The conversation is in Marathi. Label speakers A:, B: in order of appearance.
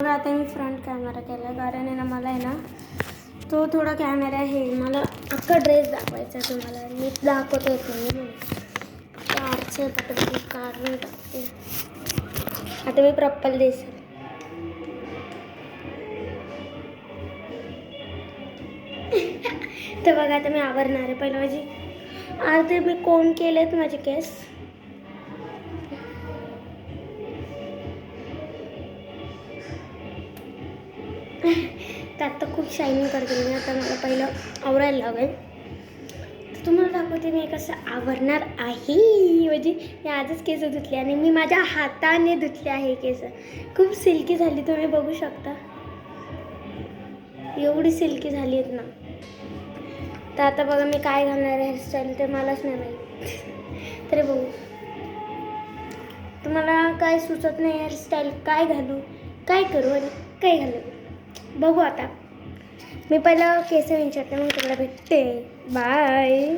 A: बघा आता मी फ्रंट कॅमेरा केला कारण आहे ना मला आहे ना तो थोडा कॅमेरा आहे मला अख्खा ड्रेस दाखवायचा तुम्हाला मी दाखवतो येत नाही कारचे पटकन काढून टाकते. आता मी प्रॉपर दिसेल. तर बघा आता मी आवरणार आहे. पहिलं माझी अर्धे मी कोण केलेत माझे केस. तर आता खूप शायनिंग करते मी. आता मला पहिलं आवरायला लागेल. तर तुम्हाला दाखवते मी कसं आवरणार आहे. म्हणजे मी आजच केस धुतले आणि मी माझ्या हाताने धुतले आहे केस. खूप सिल्की झाली तुम्ही बघू शकता. एवढी सिल्की झाली आहेत ना. तर आता बघा मी काय घालणार आहे हेअरस्टाईल ते मलाच नाही माहीत. तरी बघू तुम्हाला काय सुचत नाही हेअरस्टाईल काय घालू काय करू आणि काय घालू बघू. आता मी पहिलं केस विंचरते मग तुला भेटते. बाय.